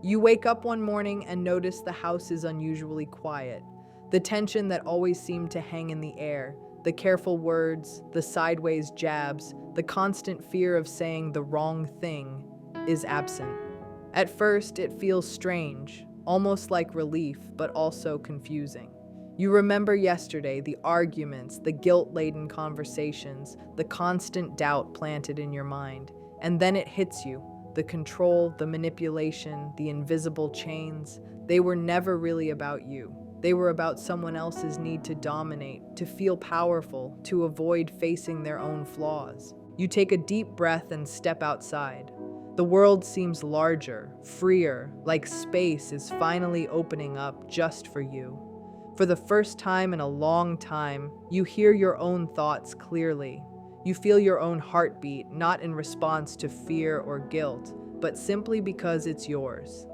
You wake up one morning and notice the house is unusually quiet. The tension that always seemed to hang in the air, the careful words, the sideways jabs, the constant fear of saying the wrong thing is absent. At first, it feels strange, almost like relief, but also confusing. You remember yesterday, the arguments, the guilt-laden conversations, the constant doubt planted in your mind, and then it hits you. The control, the manipulation, the invisible chains, they were never really about you. They were about someone else's need to dominate, to feel powerful, to avoid facing their own flaws. You take a deep breath and step outside. The world seems larger, freer, like space is finally opening up just for you. For the first time in a long time, you hear your own thoughts clearly. You feel your own heartbeat, not in response to fear or guilt, but simply because it's yours.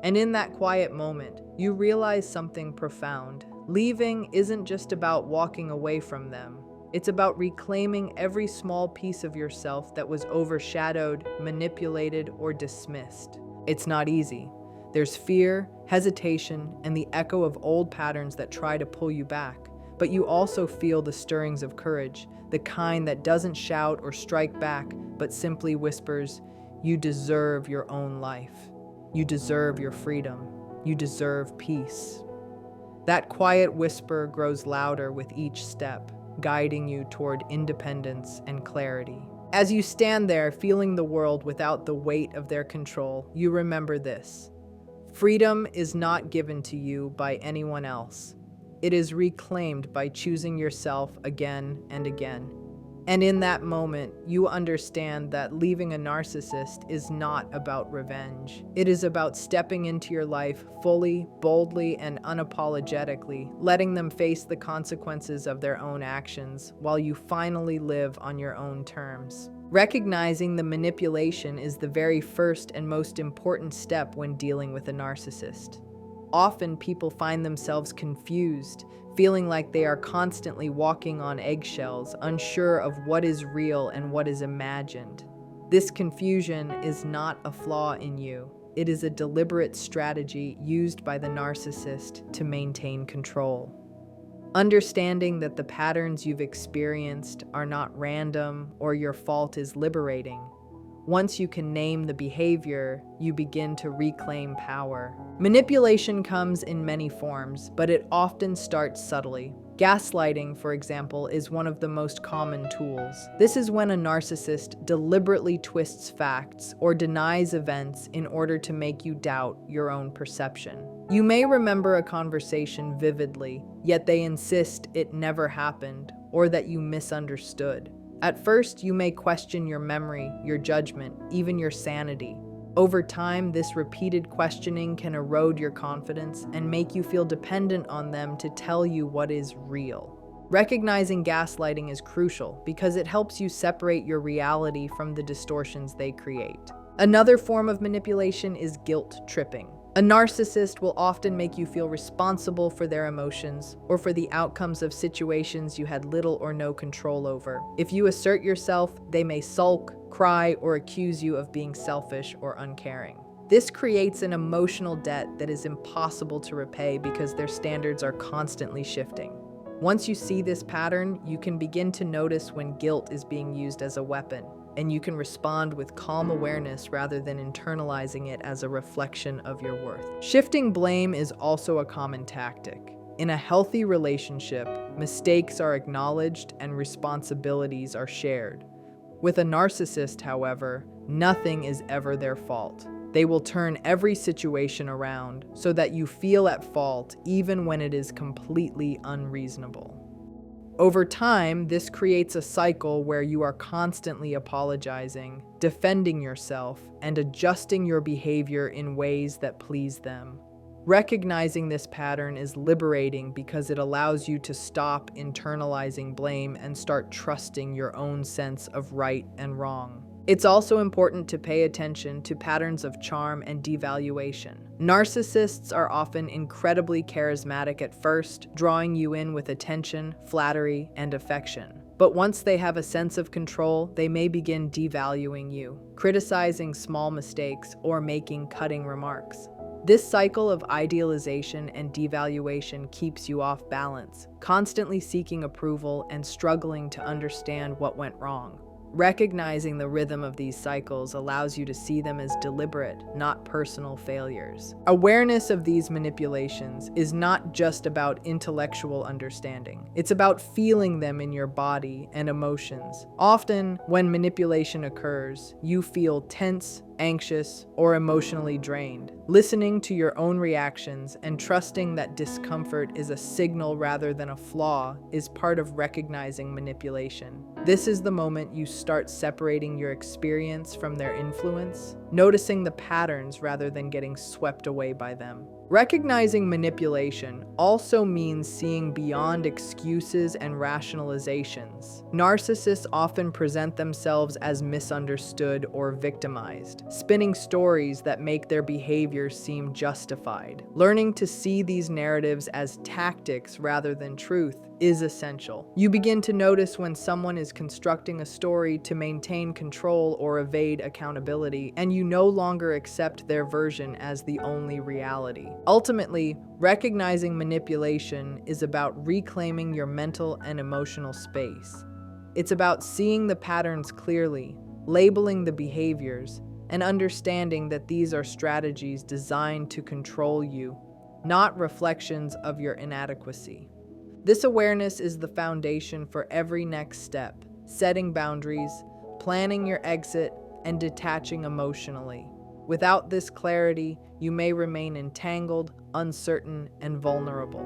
And in that quiet moment, you realize something profound. Leaving isn't just about walking away from them. It's about reclaiming every small piece of yourself that was overshadowed, manipulated, or dismissed. It's not easy. There's fear, hesitation, and the echo of old patterns that try to pull you back. But you also feel the stirrings of courage, the kind that doesn't shout or strike back, but simply whispers, "You deserve your own life. You deserve your freedom. You deserve peace." That quiet whisper grows louder with each step, guiding you toward independence and clarity. As you stand there, feeling the world without the weight of their control, you remember this. Freedom is not given to you by anyone else. It is reclaimed by choosing yourself again and again. And in that moment, you understand that leaving a narcissist is not about revenge. It is about stepping into your life fully, boldly, and unapologetically, letting them face the consequences of their own actions while you finally live on your own terms. Recognizing the manipulation is the very first and most important step when dealing with a narcissist. Often people find themselves confused, feeling like they are constantly walking on eggshells, unsure of what is real and what is imagined. This confusion is not a flaw in you. It is a deliberate strategy used by the narcissist to maintain control. Understanding that the patterns you've experienced are not random or your fault is liberating. Once you can name the behavior, you begin to reclaim power. Manipulation comes in many forms, but it often starts subtly. Gaslighting, for example, is one of the most common tools. This is when a narcissist deliberately twists facts or denies events in order to make you doubt your own perception. You may remember a conversation vividly, yet they insist it never happened or that you misunderstood. At first, you may question your memory, your judgment, even your sanity. Over time, this repeated questioning can erode your confidence and make you feel dependent on them to tell you what is real. Recognizing gaslighting is crucial because it helps you separate your reality from the distortions they create. Another form of manipulation is guilt tripping. A narcissist will often make you feel responsible for their emotions or for the outcomes of situations you had little or no control over. If you assert yourself, they may sulk, cry, or accuse you of being selfish or uncaring. This creates an emotional debt that is impossible to repay because their standards are constantly shifting. Once you see this pattern, you can begin to notice when guilt is being used as a weapon, and you can respond with calm awareness rather than internalizing it as a reflection of your worth. Shifting blame is also a common tactic. In a healthy relationship, mistakes are acknowledged and responsibilities are shared. With a narcissist, however, nothing is ever their fault. They will turn every situation around so that you feel at fault even when it is completely unreasonable. Over time, this creates a cycle where you are constantly apologizing, defending yourself, and adjusting your behavior in ways that please them. Recognizing this pattern is liberating because it allows you to stop internalizing blame and start trusting your own sense of right and wrong. It's also important to pay attention to patterns of charm and devaluation. Narcissists are often incredibly charismatic at first, drawing you in with attention, flattery, and affection. But once they have a sense of control, they may begin devaluing you, criticizing small mistakes, or making cutting remarks. This cycle of idealization and devaluation keeps you off balance, constantly seeking approval and struggling to understand what went wrong. Recognizing the rhythm of these cycles allows you to see them as deliberate, not personal failures. Awareness of these manipulations is not just about intellectual understanding. It's about feeling them in your body and emotions. Often, when manipulation occurs, you feel tense, anxious, or emotionally drained. Listening to your own reactions and trusting that discomfort is a signal rather than a flaw is part of recognizing manipulation. This is the moment you start separating your experience from their influence, noticing the patterns rather than getting swept away by them. Recognizing manipulation also means seeing beyond excuses and rationalizations. Narcissists often present themselves as misunderstood or victimized, spinning stories that make their behavior seem justified. Learning to see these narratives as tactics rather than truth is essential. You begin to notice when someone is constructing a story to maintain control or evade accountability, and you no longer accept their version as the only reality. Ultimately, recognizing manipulation is about reclaiming your mental and emotional space. It's about seeing the patterns clearly, labeling the behaviors, and understanding that these are strategies designed to control you, not reflections of your inadequacy. This awareness is the foundation for every next step: setting boundaries, planning your exit, and detaching emotionally. Without this clarity, you may remain entangled, uncertain, and vulnerable.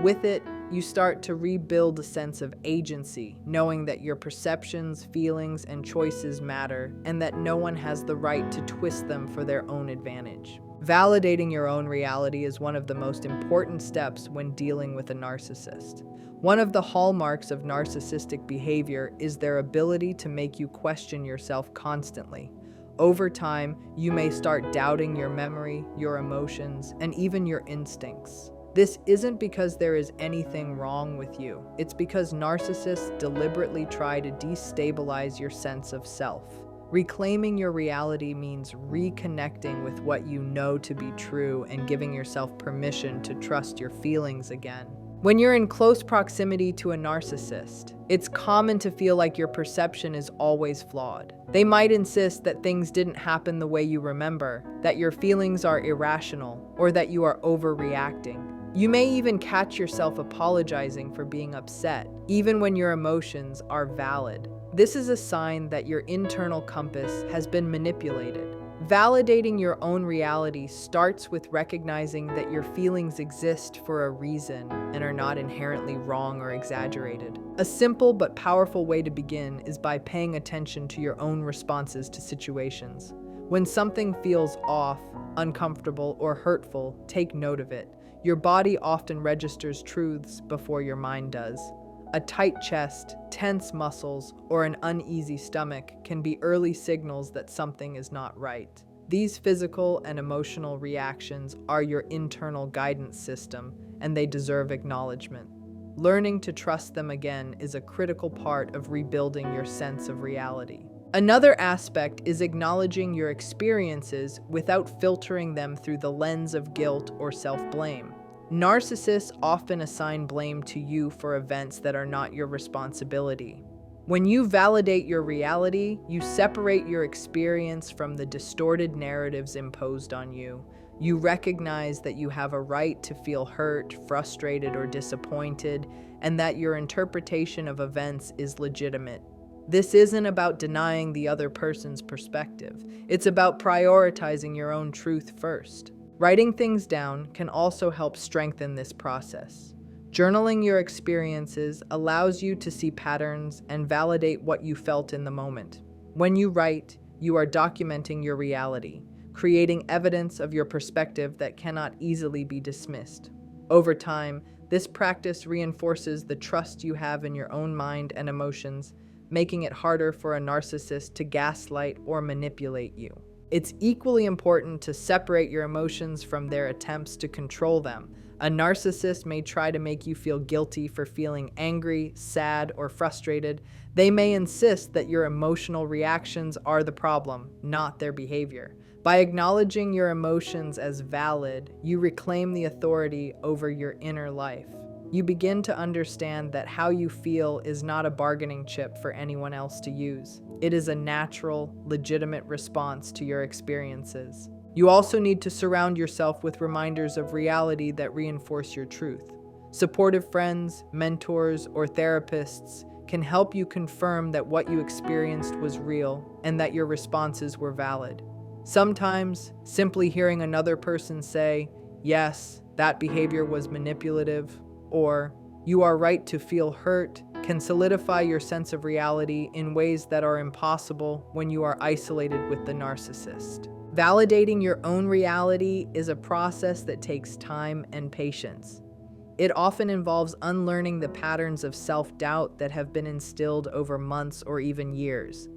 With it, you start to rebuild a sense of agency, knowing that your perceptions, feelings, and choices matter, and that no one has the right to twist them for their own advantage. Validating your own reality is one of the most important steps when dealing with a narcissist. One of the hallmarks of narcissistic behavior is their ability to make you question yourself constantly. Over time, you may start doubting your memory, your emotions, and even your instincts. This isn't because there is anything wrong with you. It's because narcissists deliberately try to destabilize your sense of self. Reclaiming your reality means reconnecting with what you know to be true and giving yourself permission to trust your feelings again. When you're in close proximity to a narcissist, it's common to feel like your perception is always flawed. They might insist that things didn't happen the way you remember, that your feelings are irrational, or that you are overreacting. You may even catch yourself apologizing for being upset, even when your emotions are valid. This is a sign that your internal compass has been manipulated. Validating your own reality starts with recognizing that your feelings exist for a reason and are not inherently wrong or exaggerated. A simple but powerful way to begin is by paying attention to your own responses to situations. When something feels off, uncomfortable, or hurtful, take note of it. Your body often registers truths before your mind does. A tight chest, tense muscles, or an uneasy stomach can be early signals that something is not right. These physical and emotional reactions are your internal guidance system, and they deserve acknowledgement. Learning to trust them again is a critical part of rebuilding your sense of reality. Another aspect is acknowledging your experiences without filtering them through the lens of guilt or self-blame. Narcissists often assign blame to you for events that are not your responsibility. When you validate your reality, you separate your experience from the distorted narratives imposed on you. You recognize that you have a right to feel hurt, frustrated, or disappointed, and that your interpretation of events is legitimate. This isn't about denying the other person's perspective. It's about prioritizing your own truth first. Writing things down can also help strengthen this process. Journaling your experiences allows you to see patterns and validate what you felt in the moment. When you write, you are documenting your reality, creating evidence of your perspective that cannot easily be dismissed. Over time, this practice reinforces the trust you have in your own mind and emotions, making it harder for a narcissist to gaslight or manipulate you. It's equally important to separate your emotions from their attempts to control them. A narcissist may try to make you feel guilty for feeling angry, sad, or frustrated. They may insist that your emotional reactions are the problem, not their behavior. By acknowledging your emotions as valid, you reclaim the authority over your inner life. You begin to understand that how you feel is not a bargaining chip for anyone else to use. It is a natural, legitimate response to your experiences. You also need to surround yourself with reminders of reality that reinforce your truth. Supportive friends, mentors, or therapists can help you confirm that what you experienced was real and that your responses were valid. Sometimes, simply hearing another person say, "Yes, that behavior was manipulative," or "You are right to feel hurt," can solidify your sense of reality in ways that are impossible when you are isolated with the narcissist. Validating your own reality is a process that takes time and patience. It often involves unlearning the patterns of self-doubt that have been instilled over months or even years.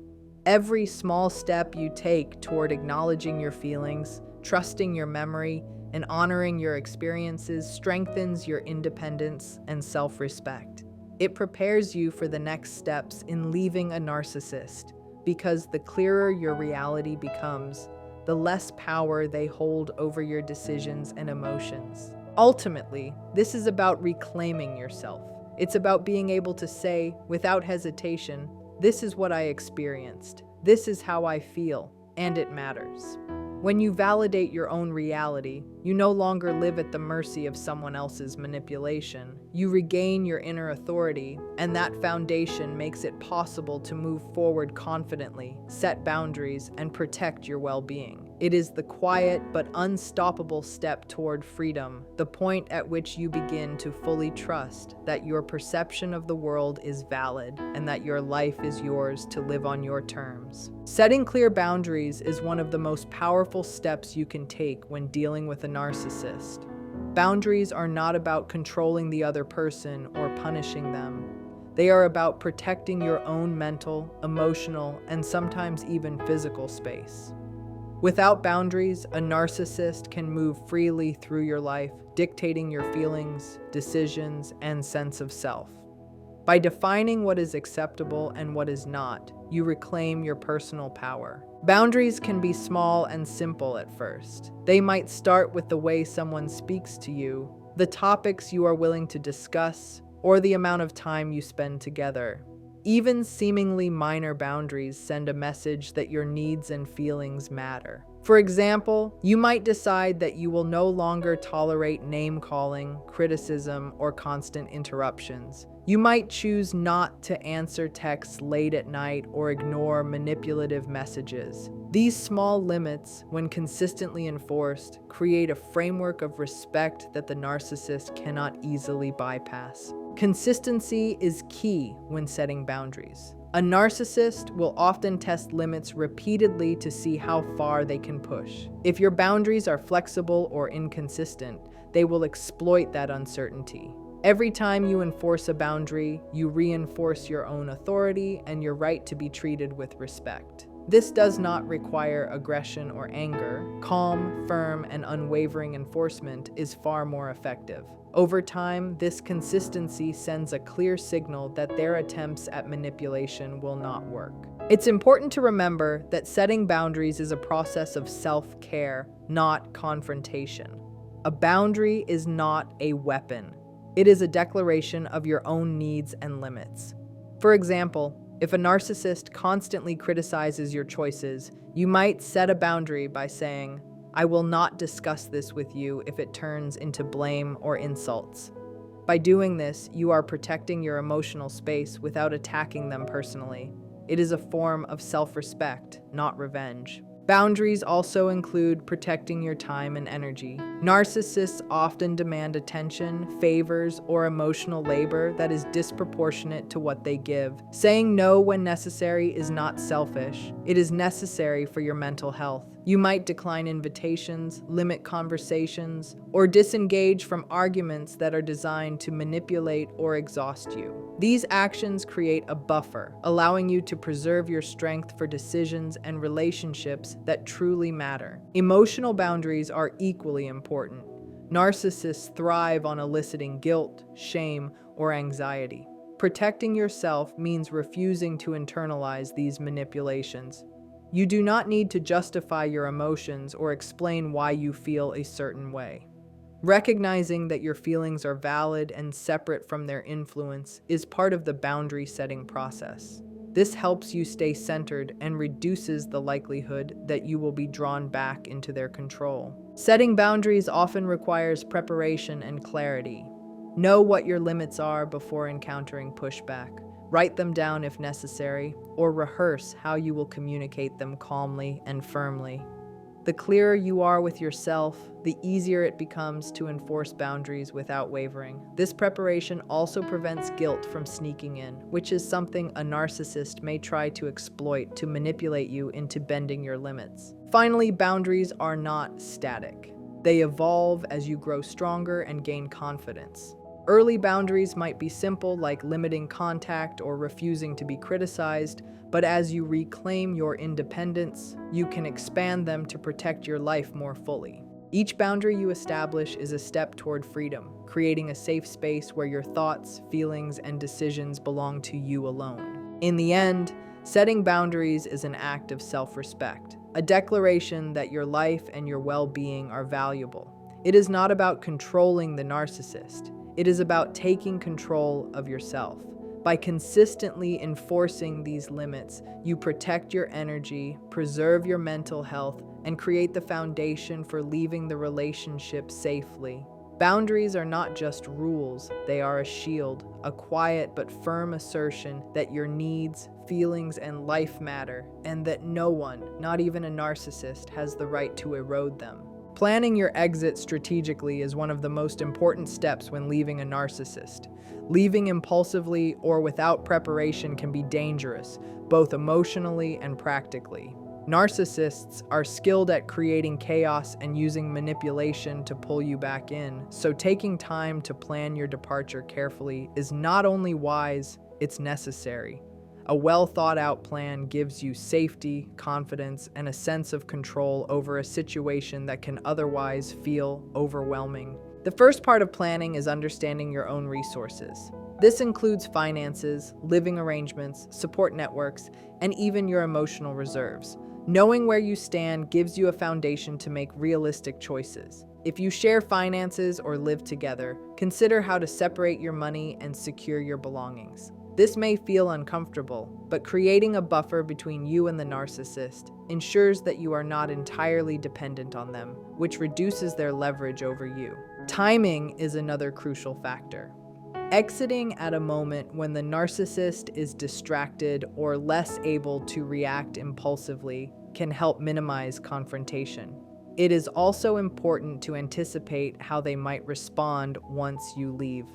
Every small step you take toward acknowledging your feelings, trusting your memory, and honoring your experiences strengthens your independence and self-respect. It prepares you for the next steps in leaving a narcissist, because the clearer your reality becomes, the less power they hold over your decisions and emotions. Ultimately, this is about reclaiming yourself. It's about being able to say, without hesitation, "This is what I experienced. This is how I feel, and it matters." When you validate your own reality, you no longer live at the mercy of someone else's manipulation. You regain your inner authority, and that foundation makes it possible to move forward confidently, set boundaries, and protect your well-being. It is the quiet but unstoppable step toward freedom, the point at which you begin to fully trust that your perception of the world is valid and that your life is yours to live on your terms. Setting clear boundaries is one of the most powerful steps you can take when dealing with a narcissist. Boundaries are not about controlling the other person or punishing them. They are about protecting your own mental, emotional, and sometimes even physical space. Without boundaries, a narcissist can move freely through your life, dictating your feelings, decisions, and sense of self. By defining what is acceptable and what is not, you reclaim your personal power. Boundaries can be small and simple at first. They might start with the way someone speaks to you, the topics you are willing to discuss, or the amount of time you spend together. Even seemingly minor boundaries send a message that your needs and feelings matter. For example, you might decide that you will no longer tolerate name-calling, criticism, or constant interruptions. You might choose not to answer texts late at night or ignore manipulative messages. These small limits, when consistently enforced, create a framework of respect that the narcissist cannot easily bypass. Consistency is key when setting boundaries. A narcissist will often test limits repeatedly to see how far they can push. If your boundaries are flexible or inconsistent, they will exploit that uncertainty. Every time you enforce a boundary, you reinforce your own authority and your right to be treated with respect. This does not require aggression or anger. Calm, firm, and unwavering enforcement is far more effective. Over time, this consistency sends a clear signal that their attempts at manipulation will not work. It's important to remember that setting boundaries is a process of self-care, not confrontation. A boundary is not a weapon. It is a declaration of your own needs and limits. For example, if a narcissist constantly criticizes your choices, you might set a boundary by saying, "I will not discuss this with you if it turns into blame or insults." By doing this, you are protecting your emotional space without attacking them personally. It is a form of self-respect, not revenge. Boundaries also include protecting your time and energy. Narcissists often demand attention, favors, or emotional labor that is disproportionate to what they give. Saying no when necessary is not selfish. It is necessary for your mental health. You might decline invitations, limit conversations, or disengage from arguments that are designed to manipulate or exhaust you. These actions create a buffer, allowing you to preserve your strength for decisions and relationships that truly matter. Emotional boundaries are equally important. Narcissists thrive on eliciting guilt, shame, or anxiety. Protecting yourself means refusing to internalize these manipulations. You do not need to justify your emotions or explain why you feel a certain way. Recognizing that your feelings are valid and separate from their influence is part of the boundary setting process. This helps you stay centered and reduces the likelihood that you will be drawn back into their control. Setting boundaries often requires preparation and clarity. Know what your limits are before encountering pushback. Write them down if necessary, or rehearse how you will communicate them calmly and firmly. The clearer you are with yourself, the easier it becomes to enforce boundaries without wavering. This preparation also prevents guilt from sneaking in, which is something a narcissist may try to exploit to manipulate you into bending your limits. Finally, boundaries are not static. They evolve as you grow stronger and gain confidence. Early boundaries might be simple, like limiting contact or refusing to be criticized, but as you reclaim your independence, you can expand them to protect your life more fully. Each boundary you establish is a step toward freedom, creating a safe space where your thoughts, feelings, and decisions belong to you alone. In the end, setting boundaries is an act of self-respect, a declaration that your life and your well-being are valuable. It is not about controlling the narcissist. It is about taking control of yourself. By consistently enforcing these limits, you protect your energy, preserve your mental health, and create the foundation for leaving the relationship safely. Boundaries are not just rules, they are a shield, a quiet but firm assertion that your needs, feelings, and life matter, and that no one, not even a narcissist, has the right to erode them. Planning your exit strategically is one of the most important steps when leaving a narcissist. Leaving impulsively or without preparation can be dangerous, both emotionally and practically. Narcissists are skilled at creating chaos and using manipulation to pull you back in, so taking time to plan your departure carefully is not only wise, it's necessary. A well-thought-out plan gives you safety, confidence, and a sense of control over a situation that can otherwise feel overwhelming. The first part of planning is understanding your own resources. This includes finances, living arrangements, support networks, and even your emotional reserves. Knowing where you stand gives you a foundation to make realistic choices. If you share finances or live together, consider how to separate your money and secure your belongings. This may feel uncomfortable, but creating a buffer between you and the narcissist ensures that you are not entirely dependent on them, which reduces their leverage over you. Timing is another crucial factor. Exiting at a moment when the narcissist is distracted or less able to react impulsively can help minimize confrontation. It is also important to anticipate how they might respond once you leave.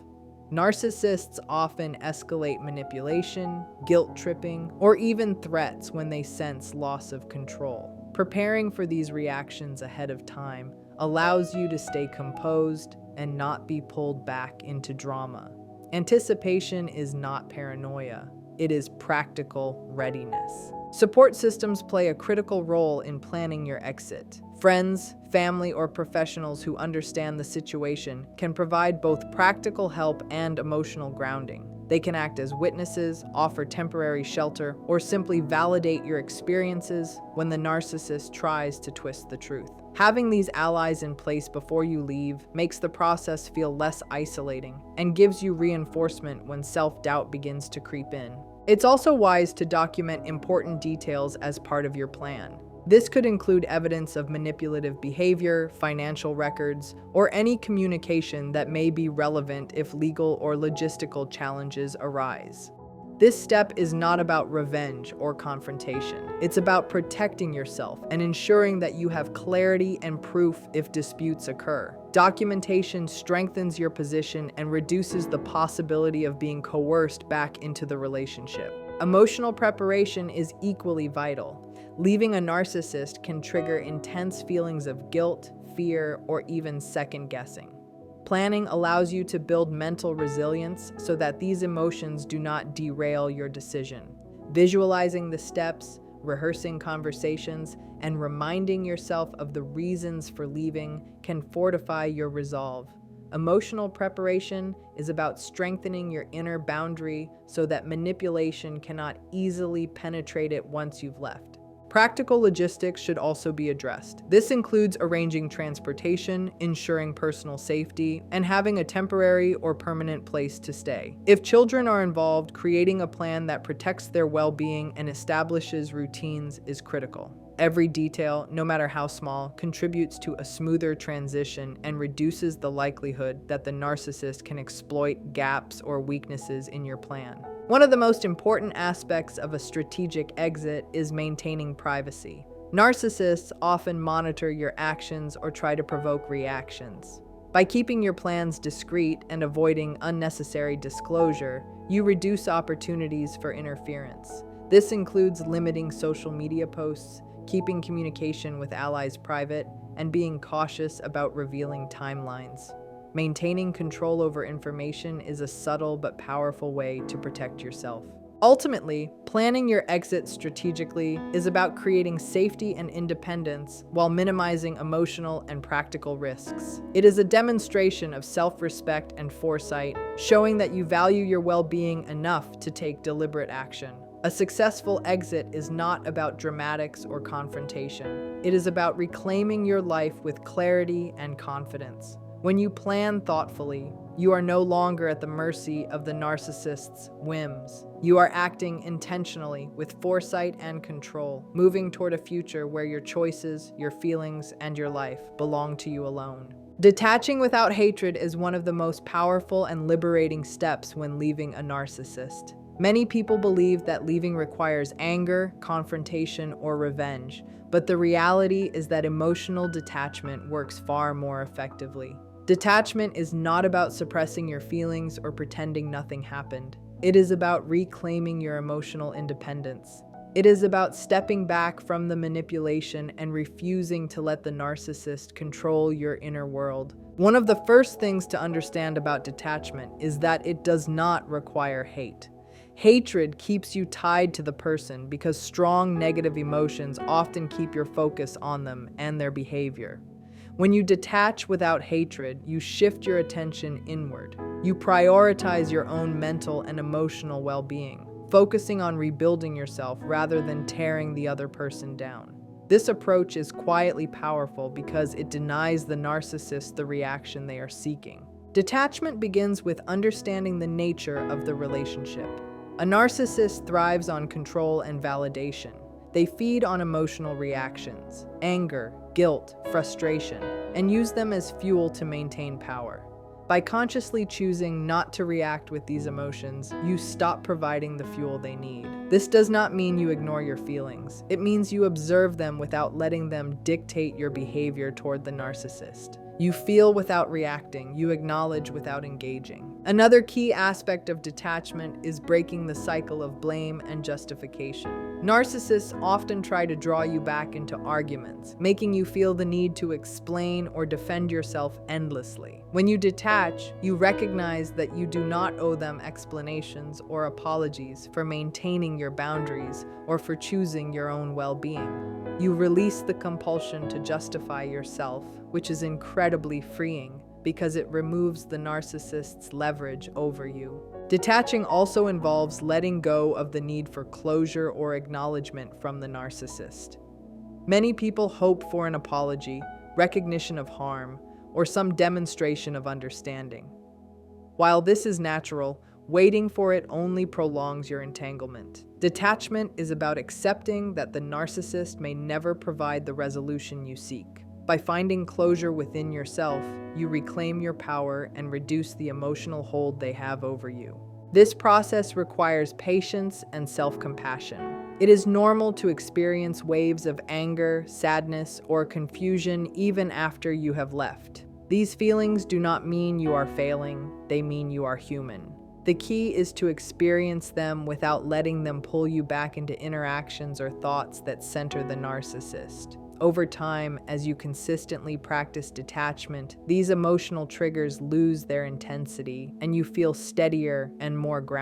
Narcissists often escalate manipulation, guilt-tripping, or even threats when they sense loss of control. Preparing for these reactions ahead of time allows you to stay composed and not be pulled back into drama. Anticipation is not paranoia, it is practical readiness. Support systems play a critical role in planning your exit. Friends, family, or professionals who understand the situation can provide both practical help and emotional grounding. They can act as witnesses, offer temporary shelter, or simply validate your experiences when the narcissist tries to twist the truth. Having these allies in place before you leave makes the process feel less isolating and gives you reinforcement when self-doubt begins to creep in. It's also wise to document important details as part of your plan. This could include evidence of manipulative behavior, financial records, or any communication that may be relevant if legal or logistical challenges arise. This step is not about revenge or confrontation. It's about protecting yourself and ensuring that you have clarity and proof if disputes occur. Documentation strengthens your position and reduces the possibility of being coerced back into the relationship. Emotional preparation is equally vital. Leaving a narcissist can trigger intense feelings of guilt, fear, or even second-guessing. Planning allows you to build mental resilience so that these emotions do not derail your decision. Visualizing the steps, rehearsing conversations, and reminding yourself of the reasons for leaving can fortify your resolve. Emotional preparation is about strengthening your inner boundary so that manipulation cannot easily penetrate it once you've left. Practical logistics should also be addressed. This includes arranging transportation, ensuring personal safety, and having a temporary or permanent place to stay. If children are involved, creating a plan that protects their well-being and establishes routines is critical. Every detail, no matter how small, contributes to a smoother transition and reduces the likelihood that the narcissist can exploit gaps or weaknesses in your plan. One of the most important aspects of a strategic exit is maintaining privacy. Narcissists often monitor your actions or try to provoke reactions. By keeping your plans discreet and avoiding unnecessary disclosure, you reduce opportunities for interference. This includes limiting social media posts, keeping communication with allies private, and being cautious about revealing timelines. Maintaining control over information is a subtle but powerful way to protect yourself. Ultimately, planning your exit strategically is about creating safety and independence while minimizing emotional and practical risks. It is a demonstration of self-respect and foresight, showing that you value your well-being enough to take deliberate action. A successful exit is not about dramatics or confrontation. It is about reclaiming your life with clarity and confidence. When you plan thoughtfully, you are no longer at the mercy of the narcissist's whims. You are acting intentionally with foresight and control, moving toward a future where your choices, your feelings, and your life belong to you alone. Detaching without hatred is one of the most powerful and liberating steps when leaving a narcissist. Many people believe that leaving requires anger, confrontation, or revenge, but the reality is that emotional detachment works far more effectively. Detachment is not about suppressing your feelings or pretending nothing happened. It is about reclaiming your emotional independence. It is about stepping back from the manipulation and refusing to let the narcissist control your inner world. One of the first things to understand about detachment is that it does not require hate. Hatred keeps you tied to the person because strong negative emotions often keep your focus on them and their behavior. When you detach without hatred, you shift your attention inward. You prioritize your own mental and emotional well-being, focusing on rebuilding yourself rather than tearing the other person down. This approach is quietly powerful because it denies the narcissist the reaction they are seeking. Detachment begins with understanding the nature of the relationship. A narcissist thrives on control and validation. They feed on emotional reactions, anger, guilt, frustration, and use them as fuel to maintain power. By consciously choosing not to react with these emotions, you stop providing the fuel they need. This does not mean you ignore your feelings. It means you observe them without letting them dictate your behavior toward the narcissist. You feel without reacting. You acknowledge without engaging. Another key aspect of detachment is breaking the cycle of blame and justification. Narcissists often try to draw you back into arguments, making you feel the need to explain or defend yourself endlessly. When you detach, you recognize that you do not owe them explanations or apologies for maintaining your boundaries or for choosing your own well-being. You release the compulsion to justify yourself, which is incredibly freeing because it removes the narcissist's leverage over you. Detaching also involves letting go of the need for closure or acknowledgement from the narcissist. Many people hope for an apology, recognition of harm, or some demonstration of understanding. While this is natural, waiting for it only prolongs your entanglement. Detachment is about accepting that the narcissist may never provide the resolution you seek. By finding closure within yourself, you reclaim your power and reduce the emotional hold they have over you. This process requires patience and self-compassion. It is normal to experience waves of anger, sadness, or confusion even after you have left. These feelings do not mean you are failing, they mean you are human. The key is to experience them without letting them pull you back into interactions or thoughts that center the narcissist. Over time, as you consistently practice detachment, these emotional triggers lose their intensity, and you feel steadier and more grounded.